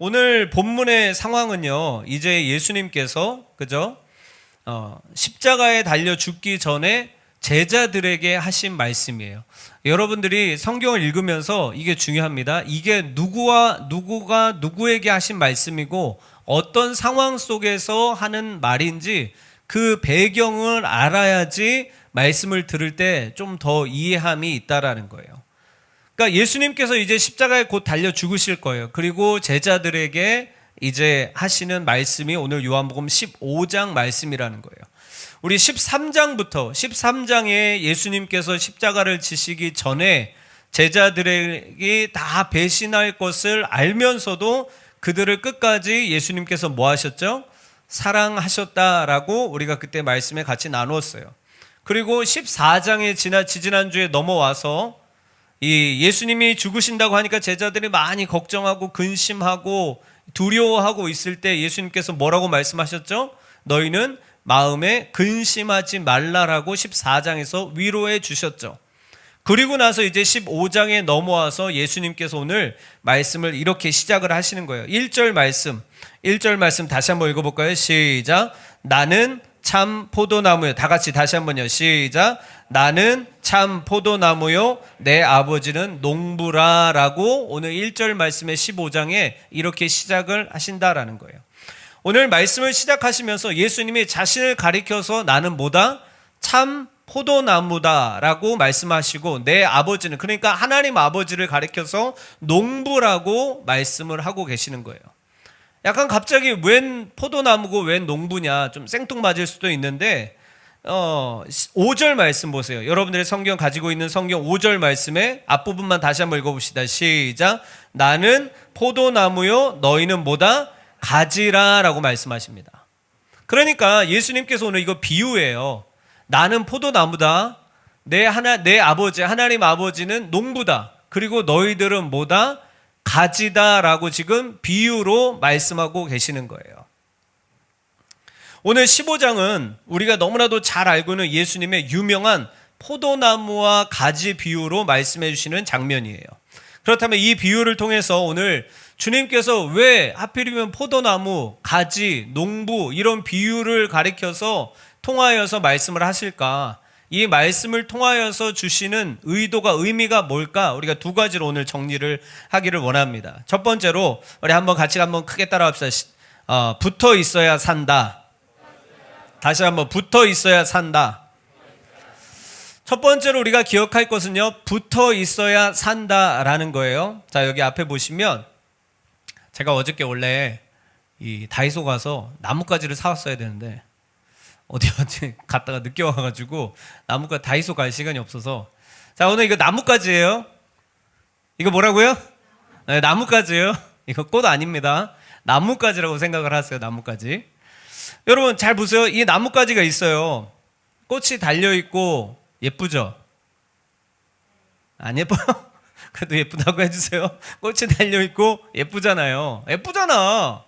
오늘 본문의 상황은요, 이제 예수님께서, 그죠? 십자가에 달려 죽기 전에 제자들에게 하신 말씀이에요. 여러분들이 성경을 읽으면서 이게 중요합니다. 이게 누가 누구에게 하신 말씀이고 어떤 상황 속에서 하는 말인지 그 배경을 알아야지 말씀을 들을 때 좀 더 이해함이 있다라는 거예요. 그러니까 예수님께서 이제 십자가에 곧 달려 죽으실 거예요. 그리고 제자들에게 이제 하시는 말씀이 오늘 요한복음 15장 말씀이라는 거예요. 우리 13장에 예수님께서 십자가를 지시기 전에 제자들에게 다 배신할 것을 알면서도 그들을 끝까지 예수님께서 뭐 하셨죠? 사랑하셨다라고 우리가 그때 말씀에 같이 나누었어요. 그리고 14장에 지지난주에 넘어와서 이 예수님이 죽으신다고 하니까 제자들이 많이 걱정하고 근심하고 두려워하고 있을 때 예수님께서 뭐라고 말씀하셨죠? 너희는 마음에 근심하지 말라라고 14장에서 위로해 주셨죠. 그리고 나서 이제 15장에 넘어와서 예수님께서 오늘 말씀을 이렇게 시작을 하시는 거예요. 1절 말씀 다시 한번 읽어볼까요? 시작. 나는 참 포도나무요. 다 같이 다시 한번요. 시작. 나는 참 포도나무요 내 아버지는 농부라 라고 오늘 1절 말씀의 15장에 이렇게 시작을 하신다라는 거예요. 오늘 말씀을 시작하시면서 예수님이 자신을 가리켜서 나는 뭐다? 참 포도나무다 라고 말씀하시고 내 아버지는, 그러니까 하나님 아버지를 가리켜서 농부라고 말씀을 하고 계시는 거예요. 약간 갑자기 웬 포도나무고 웬 농부냐 좀 생뚱맞을 수도 있는데 5절 말씀 보세요. 여러분들의 성경 가지고 있는 성경 5절 말씀의 앞부분만 다시 한번 읽어봅시다. 시작. 나는 포도나무요 너희는 뭐다? 가지라 라고 말씀하십니다. 그러니까 예수님께서 오늘 이거 비유예요. 나는 포도나무다. 내 아버지 하나님 아버지는 농부다. 그리고 너희들은 뭐다? 가지다라고 지금 비유로 말씀하고 계시는 거예요. 오늘 15장은 우리가 너무나도 잘 알고 있는 예수님의 유명한 포도나무와 가지 비유로 말씀해 주시는 장면이에요. 그렇다면 이 비유를 통해서 오늘 주님께서 왜 하필이면 포도나무, 가지, 농부 이런 비유를 가리켜서 통하여서 말씀을 하실까? 이 말씀을 통하여서 주시는 의미가 뭘까? 우리가 두 가지로 오늘 정리를 하기를 원합니다. 첫 번째로 우리 같이 크게 따라합시다. 붙어 있어야 산다. 다시 한번 붙어 있어야 산다. 첫 번째로 우리가 기억할 것은요, 붙어 있어야 산다라는 거예요. 자, 여기 앞에 보시면 제가 어저께 원래 이 다이소 가서 나뭇가지를 사왔어야 되는데 어디 갔다가 늦게 와가지고 다이소 갈 시간이 없어서, 자, 오늘 이거 나뭇가지예요. 이거 뭐라고요? 네, 나뭇가지예요. 이거 꽃 아닙니다. 나뭇가지라고 생각을 하세요. 나뭇가지. 여러분 잘 보세요. 이 나뭇가지가 있어요. 꽃이 달려있고 예쁘죠? 안 예뻐요? 그래도 예쁘다고 해주세요. 꽃이 달려있고 예쁘잖아요. 예쁘잖아.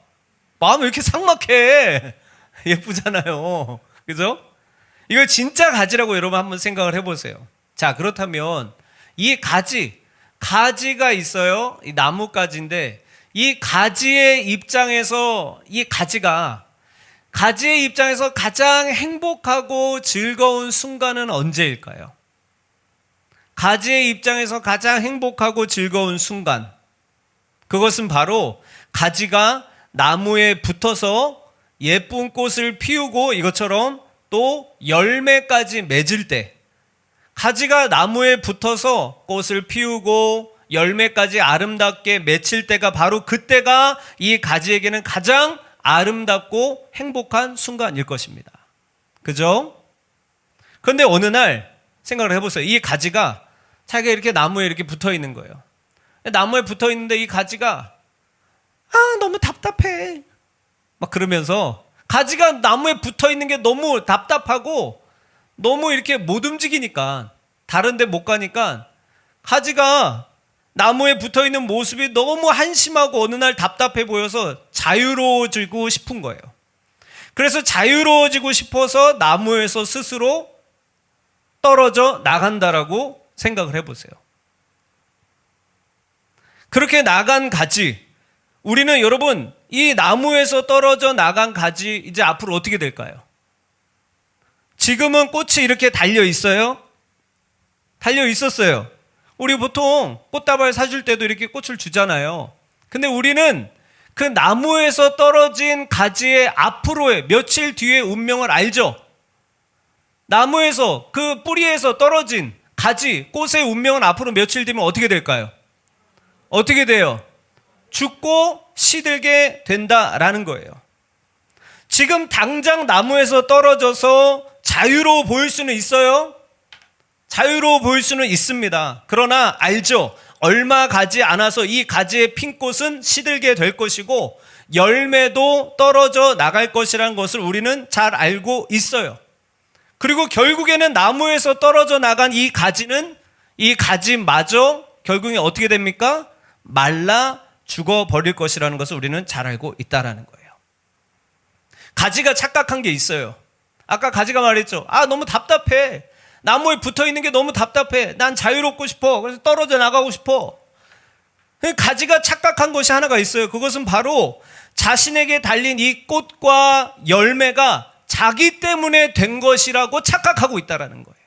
마음이 왜 이렇게 삭막해? 예쁘잖아요. 그죠? 이걸 진짜 가지라고 여러분 한번 생각을 해보세요. 자, 그렇다면 이 가지가 있어요. 이 나뭇가지인데 이 가지의 입장에서 가장 행복하고 즐거운 순간은 언제일까요? 가지의 입장에서 가장 행복하고 즐거운 순간, 그것은 바로 가지가 나무에 붙어서 예쁜 꽃을 피우고 이것처럼 또 열매까지 맺을 때, 가지가 나무에 붙어서 꽃을 피우고 열매까지 아름답게 맺힐 때가 바로 그때가 이 가지에게는 가장 아름답고 행복한 순간일 것입니다. 그죠? 그런데 어느 날 생각을 해보세요. 이 가지가 자기가 이렇게 나무에 이렇게 붙어 있는 거예요. 나무에 붙어 있는데 이 가지가 너무 답답해 막 그러면서, 가지가 나무에 붙어 있는 게 너무 답답하고 너무 이렇게 못 움직이니까, 다른 데 못 가니까 가지가 나무에 붙어 있는 모습이 너무 한심하고 어느 날 답답해 보여서 자유로워지고 싶은 거예요. 그래서 자유로워지고 싶어서 나무에서 스스로 떨어져 나간다라고 생각을 해보세요. 그렇게 나간 가지, 우리는 여러분 이 나무에서 떨어져 나간 가지 이제 앞으로 어떻게 될까요? 지금은 꽃이 이렇게 달려 있어요? 달려 있었어요. 우리 보통 꽃다발 사줄 때도 이렇게 꽃을 주잖아요. 근데 우리는 그 나무에서 떨어진 가지의 앞으로의 며칠 뒤의 운명을 알죠? 나무에서 그 뿌리에서 떨어진 가지, 꽃의 운명은 앞으로 며칠 뒤면 어떻게 될까요? 어떻게 돼요? 죽고 시들게 된다라는 거예요. 지금 당장 나무에서 떨어져서 자유로워 보일 수는 있어요? 자유로워 보일 수는 있습니다. 그러나 알죠? 얼마 가지 않아서 이 가지의 핀 꽃은 시들게 될 것이고 열매도 떨어져 나갈 것이라는 것을 우리는 잘 알고 있어요. 그리고 결국에는 나무에서 떨어져 나간 이 가지는 이 가지마저 결국에 어떻게 됩니까? 말라 죽어버릴 것이라는 것을 우리는 잘 알고 있다는 거예요. 가지가 착각한 게 있어요. 아까 가지가 말했죠. 너무 답답해. 나무에 붙어있는 게 너무 답답해. 난 자유롭고 싶어. 그래서 떨어져 나가고 싶어. 가지가 착각한 것이 하나가 있어요. 그것은 바로 자신에게 달린 이 꽃과 열매가 자기 때문에 된 것이라고 착각하고 있다는 거예요.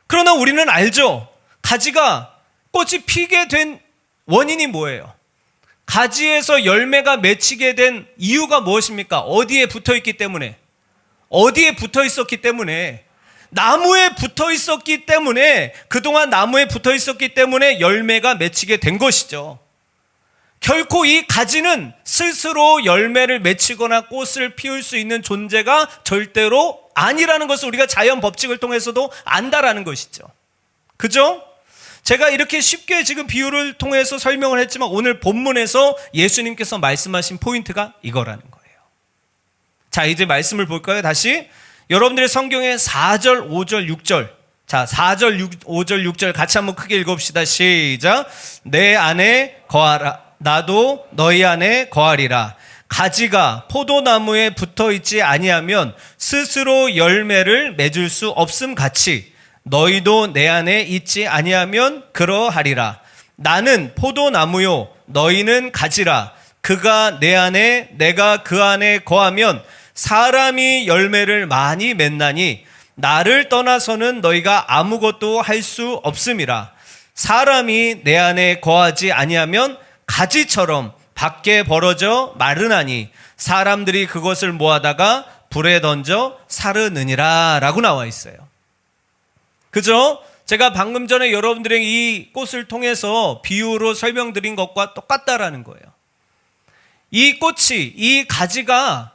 그러나 우리는 알죠. 가지가 꽃이 피게 된 원인이 뭐예요? 가지에서 열매가 맺히게 된 이유가 무엇입니까? 어디에 붙어 있기 때문에? 어디에 붙어 있었기 때문에? 나무에 붙어 있었기 때문에, 그동안 나무에 붙어 있었기 때문에 열매가 맺히게 된 것이죠. 결코 이 가지는 스스로 열매를 맺히거나 꽃을 피울 수 있는 존재가 절대로 아니라는 것을 우리가 자연 법칙을 통해서도 안다라는 것이죠. 그죠? 제가 이렇게 쉽게 지금 비유를 통해서 설명을 했지만 오늘 본문에서 예수님께서 말씀하신 포인트가 이거라는 거예요. 자, 이제 말씀을 볼까요? 다시 여러분들의 성경에 4절, 5절, 6절. 자, 4절, 5절, 6절 같이 한번 크게 읽어봅시다. 시작. 내 안에 거하라. 나도 너희 안에 거하리라. 가지가 포도나무에 붙어 있지 아니하면 스스로 열매를 맺을 수 없음 같이 너희도 내 안에 있지 아니하면 그러하리라. 나는 포도나무요 너희는 가지라. 그가 내 안에 내가 그 안에 거하면 사람이 열매를 많이 맺나니 나를 떠나서는 너희가 아무것도 할 수 없음이라. 사람이 내 안에 거하지 아니하면 가지처럼 밖에 벌어져 마르나니 사람들이 그것을 모아다가 불에 던져 사르느니라 라고 나와 있어요. 그죠? 제가 방금 전에 여러분들에게 이 꽃을 통해서 비유로 설명드린 것과 똑같다라는 거예요. 이 꽃이, 이 가지가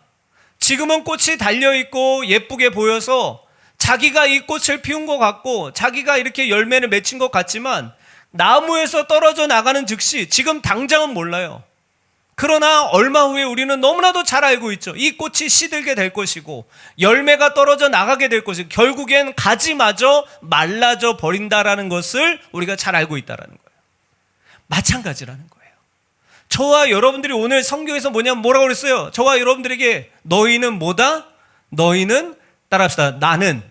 지금은 꽃이 달려있고 예쁘게 보여서 자기가 이 꽃을 피운 것 같고 자기가 이렇게 열매를 맺힌 것 같지만 나무에서 떨어져 나가는 즉시 지금 당장은 몰라요. 그러나 얼마 후에 우리는 너무나도 잘 알고 있죠. 이 꽃이 시들게 될 것이고 열매가 떨어져 나가게 될 것이고 결국엔 가지마저 말라져 버린다라는 것을 우리가 잘 알고 있다는 거예요. 마찬가지라는 거예요. 저와 여러분들이 오늘 성경에서 뭐라고 그랬어요? 저와 여러분들에게 너희는 뭐다? 너희는 따라합시다. 나는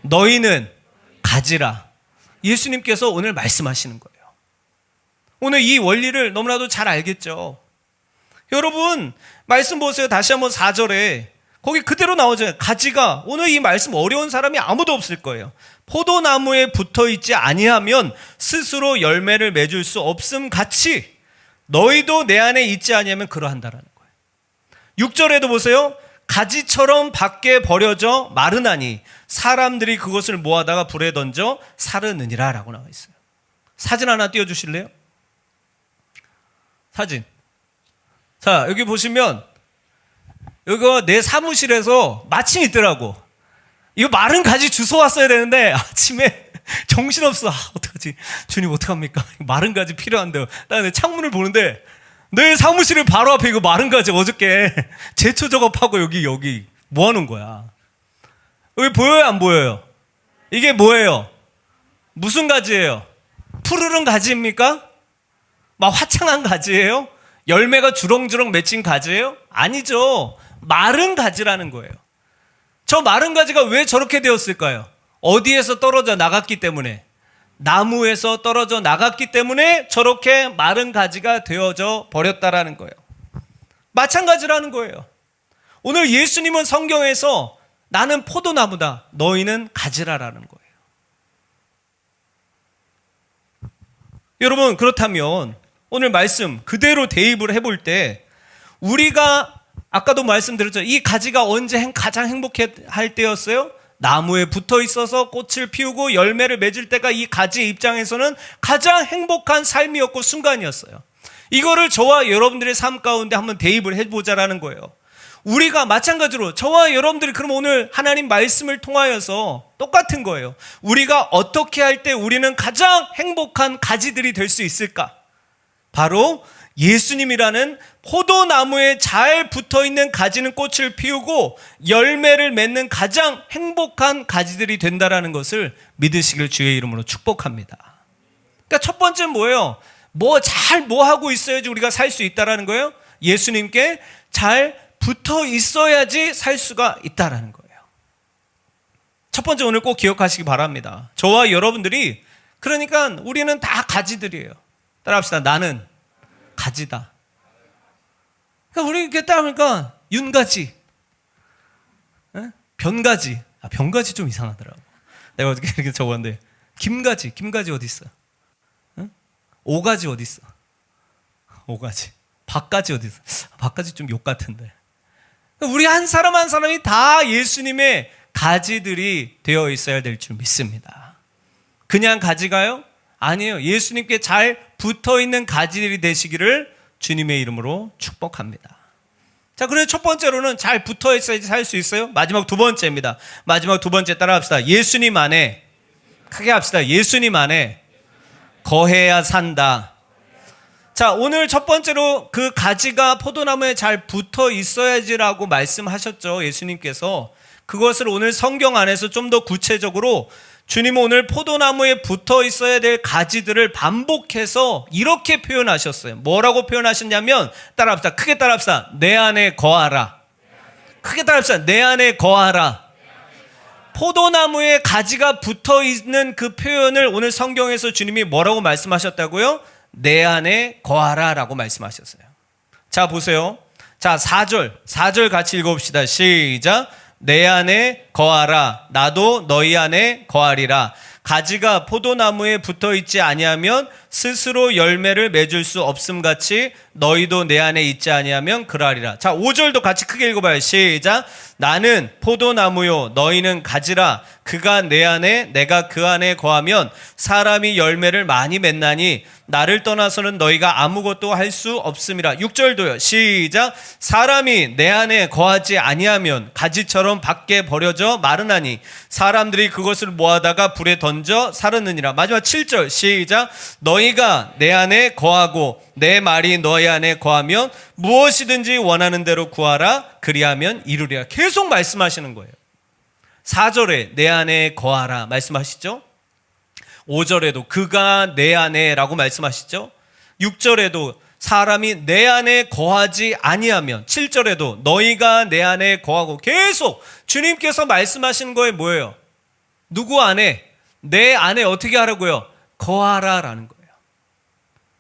너희는 가지라. 예수님께서 오늘 말씀하시는 거예요. 오늘 이 원리를 너무나도 잘 알겠죠. 여러분 말씀 보세요. 다시 한번 4절에 거기 그대로 나오잖아요. 가지가, 오늘 이 말씀 어려운 사람이 아무도 없을 거예요. 포도나무에 붙어있지 아니하면 스스로 열매를 맺을 수 없음 같이 너희도 내 안에 있지 아니하면 그러한다라는 거예요. 6절에도 보세요. 가지처럼 밖에 버려져 마르나니 사람들이 그것을 모아다가 불에 던져 사르느니라 라고 나와 있어요. 사진 하나 띄워주실래요? 사진. 자, 여기 보시면 이거 내 사무실에서 마침 있더라고. 이거 마른 가지 주워 왔어야 되는데 아침에 정신없어. 어떡하지? 주님 어떡합니까? 마른 가지 필요한데요. 나 창문을 보는데 내 사무실에 바로 앞에 이거 마른 가지 어저께 제초 작업하고 여기 뭐 하는 거야? 여기 보여요? 안 보여요? 이게 뭐예요? 무슨 가지예요? 푸르른 가지입니까? 막 화창한 가지예요? 열매가 주렁주렁 맺힌 가지예요? 아니죠. 마른 가지라는 거예요. 저 마른 가지가 왜 저렇게 되었을까요? 어디에서 떨어져 나갔기 때문에? 나무에서 떨어져 나갔기 때문에 저렇게 마른 가지가 되어져 버렸다라는 거예요. 마찬가지라는 거예요. 오늘 예수님은 성경에서 나는 포도나무다, 너희는 가지라라는 거예요. 여러분, 그렇다면 오늘 말씀 그대로 대입을 해볼 때 우리가 아까도 말씀드렸죠. 이 가지가 언제 가장 행복할 때였어요? 나무에 붙어 있어서 꽃을 피우고 열매를 맺을 때가 이 가지의 입장에서는 가장 행복한 삶이었고 순간이었어요. 이거를 저와 여러분들의 삶 가운데 한번 대입을 해보자라는 거예요. 우리가 마찬가지로 저와 여러분들이 그럼 오늘 하나님 말씀을 통하여서 똑같은 거예요. 우리가 어떻게 할 때 우리는 가장 행복한 가지들이 될 수 있을까? 바로 예수님이라는 포도나무에 잘 붙어있는 가지는 꽃을 피우고 열매를 맺는 가장 행복한 가지들이 된다라는 것을 믿으시길 주의 이름으로 축복합니다. 그러니까 첫 번째는 뭐예요? 뭐 하고 있어야지 우리가 살 수 있다라는 거예요? 예수님께 잘 붙어 있어야지 살 수가 있다라는 거예요. 첫 번째 오늘 꼭 기억하시기 바랍니다. 저와 여러분들이 그러니까 우리는 다 가지들이에요. 따라합시다. 나는 가지다. 그러니까 우리 이렇게 따라하니까 윤가지, 변가지. 변가지 좀 이상하더라고. 내가 어떻게 이렇게 적었는데 김가지 어디 있어? 오가지 어디 있어? 오가지. 박가지 어디 있어? 박가지 좀 욕 같은데. 우리 한 사람 한 사람이 다 예수님의 가지들이 되어 있어야 될 줄 믿습니다. 그냥 가지가요? 아니에요. 예수님께 잘 붙어있는 가지들이 되시기를 주님의 이름으로 축복합니다. 자, 그래서 첫 번째로는 잘 붙어있어야지 살 수 있어요. 마지막 두 번째입니다. 마지막 두 번째 따라합시다. 예수님 안에, 크게 합시다. 예수님 안에 거해야 산다. 자, 오늘 첫 번째로 그 가지가 포도나무에 잘 붙어 있어야지라고 말씀하셨죠. 예수님께서. 그것을 오늘 성경 안에서 좀 더 구체적으로 주님은 오늘 포도나무에 붙어 있어야 될 가지들을 반복해서 이렇게 표현하셨어요. 뭐라고 표현하셨냐면 따라합시다. 크게 따라합시다. 내 안에 거하라. 크게 따라합시다. 내 안에 거하라. 포도나무에 가지가 붙어 있는 그 표현을 오늘 성경에서 주님이 뭐라고 말씀하셨다고요? 내 안에 거하라 라고 말씀하셨어요. 자, 보세요. 자, 4절 같이 읽어봅시다. 시작. 내 안에 거하라. 나도 너희 안에 거하리라. 가지가 포도나무에 붙어있지 아니하면 스스로 열매를 맺을 수 없음같이 너희도 내 안에 있지 아니하면 그러하리라. 자, 5절도 같이 크게 읽어봐요. 시작. 나는 포도나무요 너희는 가지라. 그가 내 안에 내가 그 안에 거하면 사람이 열매를 많이 맺나니 나를 떠나서는 너희가 아무것도 할 수 없음이라. 6절도요. 시작. 사람이 내 안에 거하지 아니하면 가지처럼 밖에 버려져 마르나니 사람들이 그것을 모아다가 불에 던져 사르느니라. 마지막 7절. 시작. 너희가 내 안에 거하고 내 말이 너희 안에 거하면 무엇이든지 원하는 대로 구하라. 그리하면 이루리라. 계속 말씀하시는 거예요. 4절에 내 안에 거하라 말씀하시죠. 5절에도 그가 내 안에 라고 말씀하시죠. 6절에도 사람이 내 안에 거하지 아니하면, 7절에도 너희가 내 안에 거하고, 계속 주님께서 말씀하시는 거에 뭐예요? 누구 안에? 내 안에 어떻게 하라고요? 거하라 라는 거예요.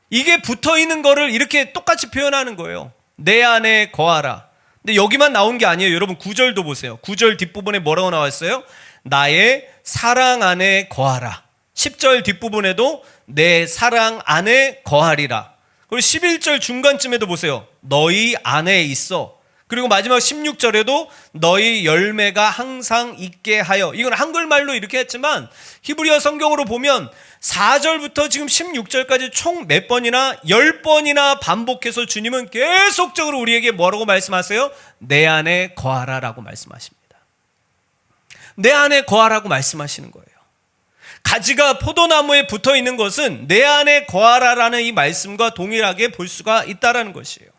이게 붙어있는 거를 이렇게 똑같이 표현하는 거예요. 내 안에 거하라. 근데 여기만 나온 게 아니에요. 여러분 9절도 보세요. 9절 뒷부분에 뭐라고 나왔어요? 나의 사랑 안에 거하라. 10절 뒷부분에도 내 사랑 안에 거하리라. 그리고 11절 중간쯤에도 보세요. 너희 안에 있어. 그리고 마지막 16절에도 너희 열매가 항상 있게 하여. 이건 한글말로 이렇게 했지만 히브리어 성경으로 보면 4절부터 지금 16절까지 총 몇 번이나 10번이나 반복해서 주님은 계속적으로 우리에게 뭐라고 말씀하세요? 내 안에 거하라 라고 말씀하십니다. 내 안에 거하라고 말씀하시는 거예요. 가지가 포도나무에 붙어 있는 것은 내 안에 거하라라는 이 말씀과 동일하게 볼 수가 있다는 것이에요.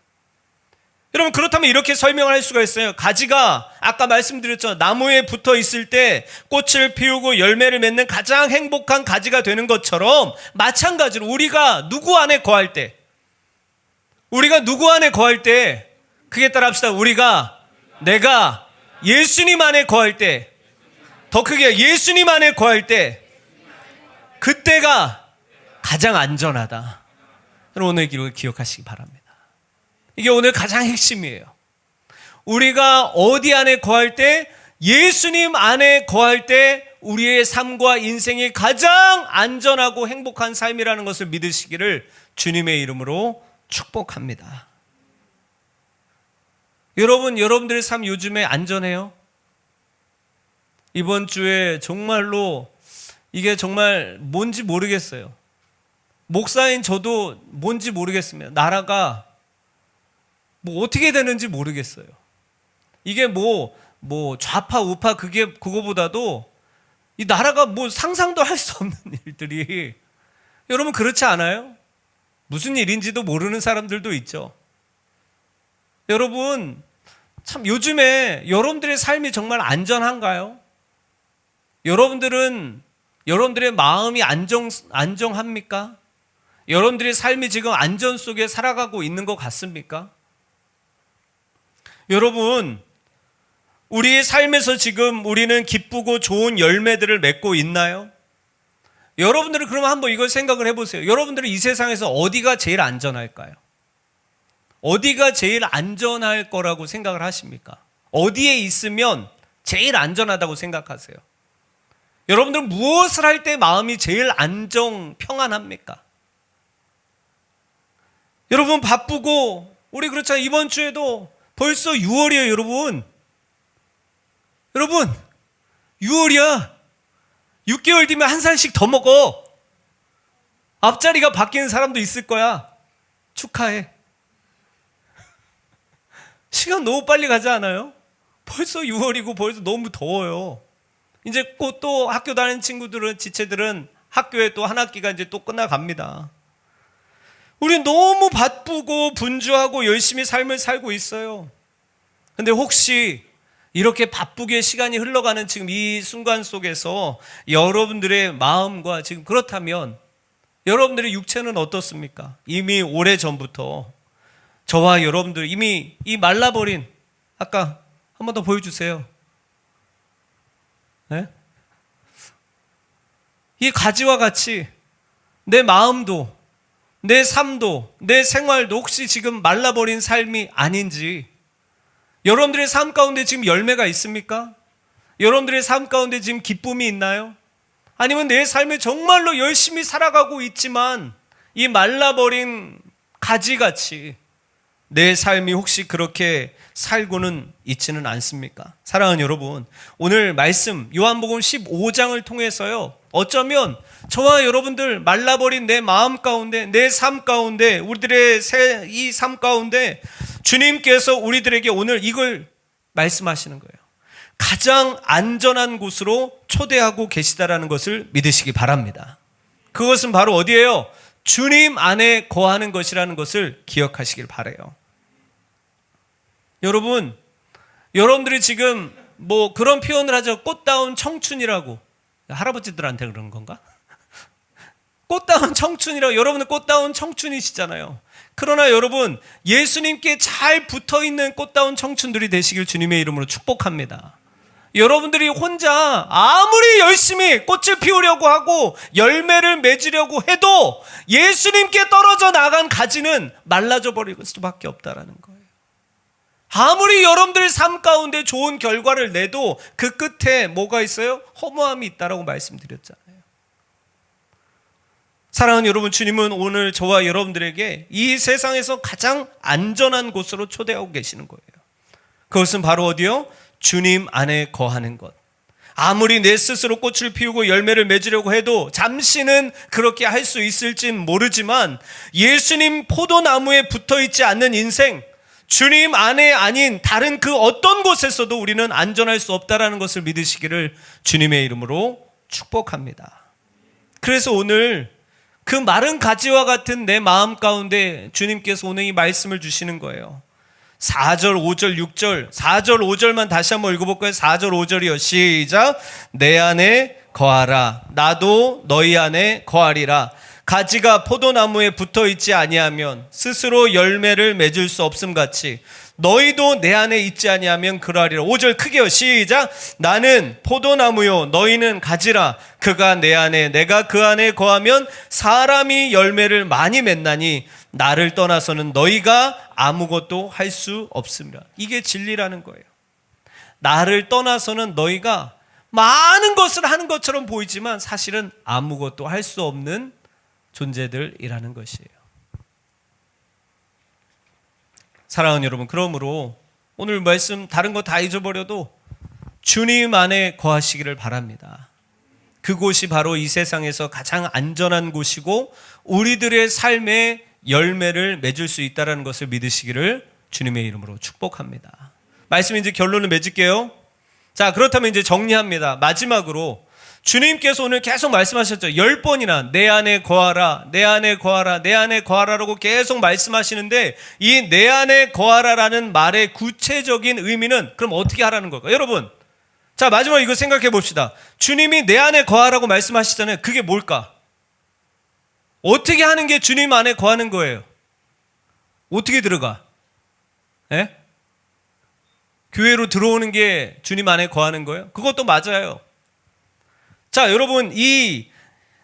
여러분, 그렇다면 이렇게 설명을 할 수가 있어요. 가지가 아까 말씀드렸죠. 나무에 붙어 있을 때 꽃을 피우고 열매를 맺는 가장 행복한 가지가 되는 것처럼 마찬가지로 우리가 누구 안에 거할 때, 그게 따라합시다. 내가 예수님 안에 거할 때, 더 크게 예수님 안에 거할 때, 그때가 가장 안전하다. 오늘 기억하시기 바랍니다. 이게 오늘 가장 핵심이에요. 우리가 어디 안에 거할 때, 예수님 안에 거할 때 우리의 삶과 인생이 가장 안전하고 행복한 삶이라는 것을 믿으시기를 주님의 이름으로 축복합니다. 여러분, 여러분들의 삶 요즘에 안전해요? 이번 주에 정말로 이게 정말 뭔지 모르겠어요. 목사인 저도 뭔지 모르겠습니다. 나라가 뭐 어떻게 되는지 모르겠어요. 이게 뭐 좌파 우파 그거보다도 이 나라가 뭐 상상도 할 수 없는 일들이, 여러분 그렇지 않아요? 무슨 일인지도 모르는 사람들도 있죠. 여러분 참 요즘에 여러분들의 삶이 정말 안전한가요? 여러분들의 마음이 안정합니까? 여러분들의 삶이 지금 안전 속에 살아가고 있는 것 같습니까? 여러분, 우리의 삶에서 지금 우리는 기쁘고 좋은 열매들을 맺고 있나요? 여러분들은 그러면 한번 이걸 생각을 해보세요. 여러분들은 이 세상에서 어디가 제일 안전할까요? 어디가 제일 안전할 거라고 생각을 하십니까? 어디에 있으면 제일 안전하다고 생각하세요? 여러분들은 무엇을 할 때 마음이 제일 평안합니까? 여러분 바쁘고, 우리 그렇잖아요. 이번 주에도 벌써 6월이에요, 여러분. 여러분, 6월이야. 6개월 뒤면 한 살씩 더 먹어. 앞자리가 바뀌는 사람도 있을 거야. 축하해. 시간 너무 빨리 가지 않아요? 벌써 6월이고 벌써 너무 더워요. 이제 곧 또 학교 다니는 지체들은 학교에 또 한 학기가 이제 또 끝나갑니다. 우리 너무 바쁘고 분주하고 열심히 삶을 살고 있어요. 근데 혹시 이렇게 바쁘게 시간이 흘러가는 지금 이 순간 속에서 여러분들의 마음과 지금 그렇다면 여러분들의 육체는 어떻습니까? 이미 오래전부터 저와 여러분들 이미 이 말라버린, 아까 한 번 더 보여주세요. 네? 이 가지와 같이 내 마음도, 내 삶도, 내 생활도 혹시 지금 말라버린 삶이 아닌지, 여러분들의 삶 가운데 지금 열매가 있습니까? 여러분들의 삶 가운데 지금 기쁨이 있나요? 아니면 내 삶에 정말로 열심히 살아가고 있지만 이 말라버린 가지같이 내 삶이 혹시 그렇게 살고는 있지는 않습니까? 사랑하는 여러분, 오늘 말씀 요한복음 15장을 통해서요, 어쩌면 저와 여러분들 말라버린 내 마음 가운데, 내 삶 가운데, 우리들의 이 삶 가운데 주님께서 우리들에게 오늘 이걸 말씀하시는 거예요. 가장 안전한 곳으로 초대하고 계시다라는 것을 믿으시기 바랍니다. 그것은 바로 어디예요? 주님 안에 거하는 것이라는 것을 기억하시길 바라요. 여러분, 여러분들이 지금 뭐 그런 표현을 하죠. 꽃다운 청춘이라고. 할아버지들한테 그런 건가? 꽃다운 청춘이라고. 여러분은 꽃다운 청춘이시잖아요. 그러나 여러분, 예수님께 잘 붙어있는 꽃다운 청춘들이 되시길 주님의 이름으로 축복합니다. 여러분들이 혼자 아무리 열심히 꽃을 피우려고 하고 열매를 맺으려고 해도 예수님께 떨어져 나간 가지는 말라져 버릴 수밖에 없다라는 거예요. 아무리 여러분들 삶 가운데 좋은 결과를 내도 그 끝에 뭐가 있어요? 허무함이 있다라고 말씀드렸잖아요. 사랑하는 여러분, 주님은 오늘 저와 여러분들에게 이 세상에서 가장 안전한 곳으로 초대하고 계시는 거예요. 그것은 바로 어디요? 주님 안에 거하는 것. 아무리 내 스스로 꽃을 피우고 열매를 맺으려고 해도 잠시는 그렇게 할 수 있을진 모르지만 예수님 포도나무에 붙어있지 않는 인생, 주님 안에 아닌 다른 그 어떤 곳에서도 우리는 안전할 수 없다라는 것을 믿으시기를 주님의 이름으로 축복합니다. 그래서 오늘 그 마른 가지와 같은 내 마음 가운데 주님께서 오늘 이 말씀을 주시는 거예요. 4절, 5절, 6절, 4절, 5절만 다시 한번 읽어볼까요? 4절, 5절이요. 시작. 내 안에 거하라. 나도 너희 안에 거하리라. 가지가 포도나무에 붙어 있지 아니하면 스스로 열매를 맺을 수 없음 같이 너희도 내 안에 있지 아니하면 그러하리라. 5절 크게요. 시작. 나는 포도나무요 너희는 가지라. 그가 내 안에 내가 그 안에 거하면 사람이 열매를 많이 맺나니 나를 떠나서는 너희가 아무것도 할 수 없습니다. 이게 진리라는 거예요. 나를 떠나서는 너희가 많은 것을 하는 것처럼 보이지만 사실은 아무것도 할 수 없는 존재들이라는 것이에요. 사랑하는 여러분, 그러므로 오늘 말씀 다른 거 다 잊어버려도 주님 안에 거하시기를 바랍니다. 그곳이 바로 이 세상에서 가장 안전한 곳이고 우리들의 삶에 열매를 맺을 수 있다는 것을 믿으시기를 주님의 이름으로 축복합니다. 말씀 이제 결론을 맺을게요. 자, 그렇다면 이제 정리합니다. 마지막으로 주님께서 오늘 계속 말씀하셨죠. 10번이나 내 안에 거하라, 내 안에 거하라, 내 안에 거하라라고 계속 말씀하시는데 이 내 안에 거하라라는 말의 구체적인 의미는 그럼 어떻게 하라는 걸까요? 여러분, 자, 마지막 이거 생각해 봅시다. 주님이 내 안에 거하라고 말씀하시잖아요. 그게 뭘까? 어떻게 하는 게 주님 안에 거하는 거예요? 어떻게 들어가? 예? 교회로 들어오는 게 주님 안에 거하는 거예요? 그것도 맞아요. 자, 여러분, 이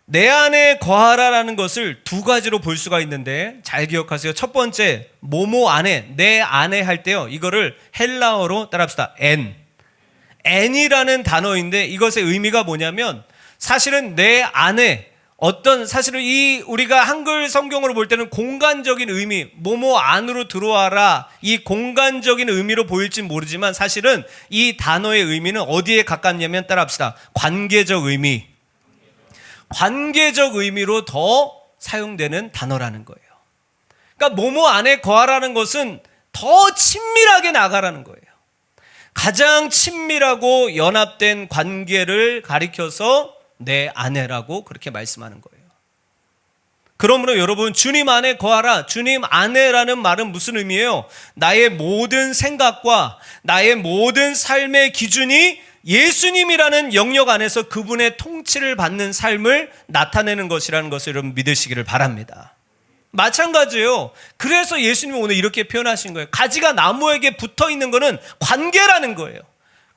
내 안에 거하라라는 것을 두 가지로 볼 수가 있는데 잘 기억하세요. 첫 번째, 뭐뭐 안에, 내 안에 할 때요, 이거를 헬라어로 따라합시다. N이라는 단어인데 이것의 의미가 뭐냐면 사실은 내 안에 사실은 이 우리가 한글 성경으로 볼 때는 공간적인 의미, 뭐뭐 안으로 들어와라, 이 공간적인 의미로 보일진 모르지만 사실은 이 단어의 의미는 어디에 가깝냐면 따라합시다. 관계적 의미. 관계적 의미로 더 사용되는 단어라는 거예요. 그러니까 뭐뭐 안에 거하라는 것은 더 친밀하게 나가라는 거예요. 가장 친밀하고 연합된 관계를 가리켜서 내 아내라고 그렇게 말씀하는 거예요. 그러므로 여러분, 주님 안에 거하라, 주님 안에라는 말은 무슨 의미예요? 나의 모든 생각과 나의 모든 삶의 기준이 예수님이라는 영역 안에서 그분의 통치를 받는 삶을 나타내는 것이라는 것을 여러분 믿으시기를 바랍니다. 마찬가지예요. 그래서 예수님이 오늘 이렇게 표현하신 거예요. 가지가 나무에게 붙어 있는 것은 관계라는 거예요.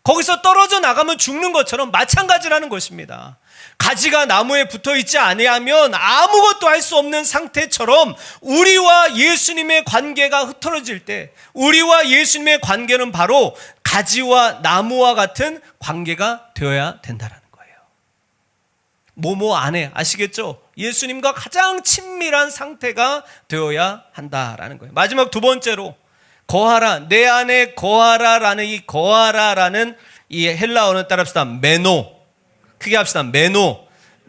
거기서 떨어져 나가면 죽는 것처럼 마찬가지라는 것입니다. 가지가 나무에 붙어 있지 아니하면 아무것도 할 수 없는 상태처럼 우리와 예수님의 관계가 흐트러질 때 우리와 예수님의 관계는 바로 가지와 나무와 같은 관계가 되어야 된다는 거예요. 뭐뭐 안에, 아시겠죠? 예수님과 가장 친밀한 상태가 되어야 한다라는 거예요. 마지막 두 번째로 거하라, 내 안에 거하라라는 이 거하라라는 이 헬라어는 따라합시다. 메노. 크게 합시다.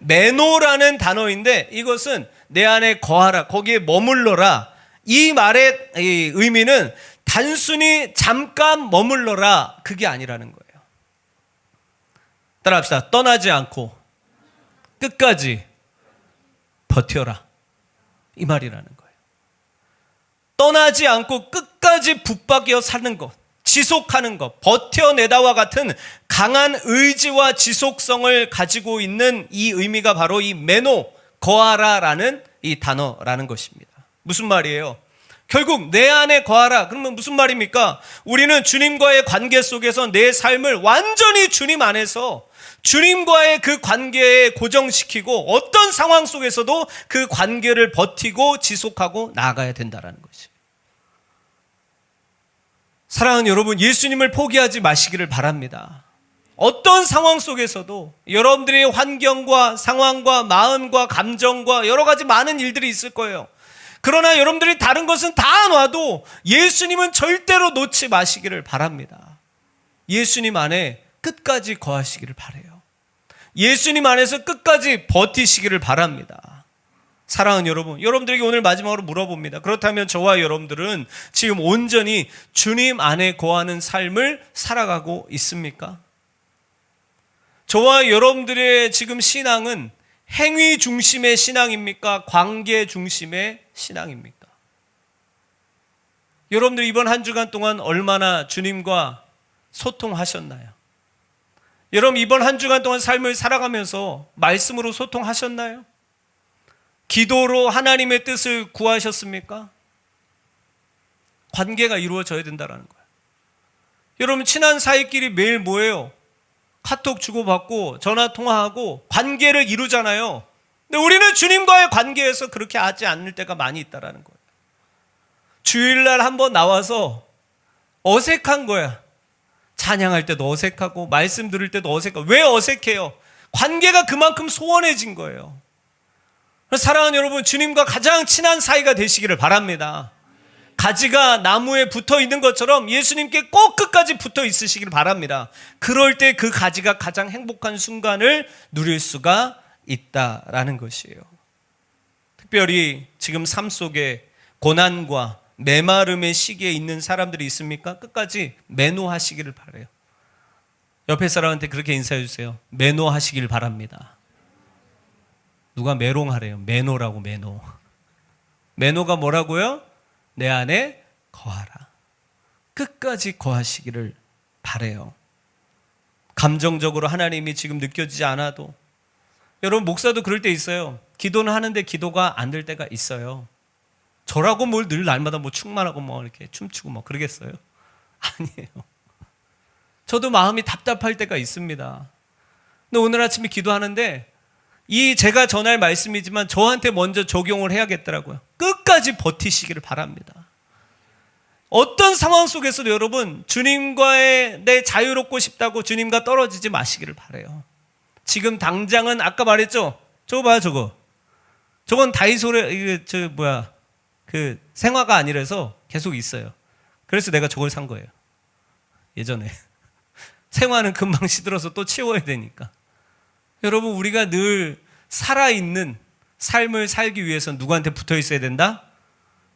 메노라는 단어인데 이것은 내 안에 거하라, 거기에 머물러라. 이 말의 의미는 단순히 잠깐 머물러라, 그게 아니라는 거예요. 따라합시다. 떠나지 않고 끝까지 버텨라, 이 말이라는 거예요. 떠나지 않고 끝까지 붙박여 사는 것, 지속하는 것, 버텨내다와 같은 강한 의지와 지속성을 가지고 있는 이 의미가 바로 이 메노, 거하라라는 이 단어라는 것입니다. 무슨 말이에요? 결국 내 안에 거하라, 그러면 무슨 말입니까? 우리는 주님과의 관계 속에서 내 삶을 완전히 주님 안에서 주님과의 그 관계에 고정시키고 어떤 상황 속에서도 그 관계를 버티고 지속하고 나아가야 된다는 것이. 사랑하는 여러분, 예수님을 포기하지 마시기를 바랍니다. 어떤 상황 속에서도 여러분들의 환경과 상황과 마음과 감정과 여러 가지 많은 일들이 있을 거예요. 그러나 여러분들이 다른 것은 다 놔도 예수님은 절대로 놓지 마시기를 바랍니다. 예수님 안에 끝까지 거하시기를 바라요. 예수님 안에서 끝까지 버티시기를 바랍니다. 사랑하는 여러분, 여러분들에게 오늘 마지막으로 물어봅니다. 그렇다면 저와 여러분들은 지금 온전히 주님 안에 거하는 삶을 살아가고 있습니까? 저와 여러분들의 지금 신앙은 행위 중심의 신앙입니까? 관계 중심의 신앙입니까? 여러분들 이번 한 주간 동안 얼마나 주님과 소통하셨나요? 여러분 이번 한 주간 동안 삶을 살아가면서 말씀으로 소통하셨나요? 기도로 하나님의 뜻을 구하셨습니까? 관계가 이루어져야 된다는 거예요. 여러분, 친한 사이끼리 매일 뭐예요? 카톡 주고받고 전화 통화하고 관계를 이루잖아요. 근데 우리는 주님과의 관계에서 그렇게 하지 않을 때가 많이 있다는 거예요. 주일날 한번 나와서 어색한 거야. 찬양할 때도 어색하고 말씀 들을 때도 어색하고. 왜 어색해요? 관계가 그만큼 소원해진 거예요. 사랑하는 여러분, 주님과 가장 친한 사이가 되시기를 바랍니다. 가지가 나무에 붙어 있는 것처럼 예수님께 꼭 끝까지 붙어 있으시길 바랍니다. 그럴 때 그 가지가 가장 행복한 순간을 누릴 수가 있다라는 것이에요. 특별히 지금 삶 속에 고난과 메마름의 시기에 있는 사람들이 있습니까? 끝까지 매노하시기를 바라요. 옆에 사람한테 그렇게 인사해 주세요. 매노하시길 바랍니다. 누가 메롱하래요. 매노라고, 매노. 매노가 뭐라고요? 내 안에 거하라. 끝까지 거하시기를 바라요. 감정적으로 하나님이 지금 느껴지지 않아도, 여러분, 목사도 그럴 때 있어요. 기도는 하는데 기도가 안 될 때가 있어요. 저라고 뭘 늘 날마다 뭐 충만하고 뭐 이렇게 춤추고 뭐 그러겠어요? 아니에요. 저도 마음이 답답할 때가 있습니다. 근데 오늘 아침에 기도하는데 이 제가 전할 말씀이지만 저한테 먼저 적용을 해야겠더라고요. 끝까지 버티시기를 바랍니다. 어떤 상황 속에서도 여러분, 주님과의 내 자유롭고 싶다고 주님과 떨어지지 마시기를 바라요. 지금 당장은 아까 말했죠? 저거 봐요, 저거. 저건 다이소에 그 생화가 아니라서 계속 있어요. 그래서 내가 저걸 산 거예요. 예전에. 생화는 금방 시들어서 또 치워야 되니까. 여러분, 우리가 늘 살아있는 삶을 살기 위해서 누구한테 붙어 있어야 된다?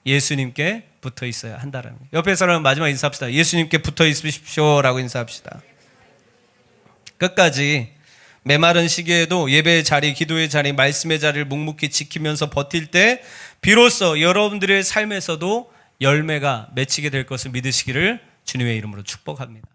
예수님께 붙어 있어야 한다라는 거예요. 옆에 사람은 마지막 인사합시다. 예수님께 붙어 있으십시오 라고 인사합시다. 끝까지 메마른 시기에도 예배의 자리, 기도의 자리, 말씀의 자리를 묵묵히 지키면서 버틸 때 비로소 여러분들의 삶에서도 열매가 맺히게 될 것을 믿으시기를 주님의 이름으로 축복합니다.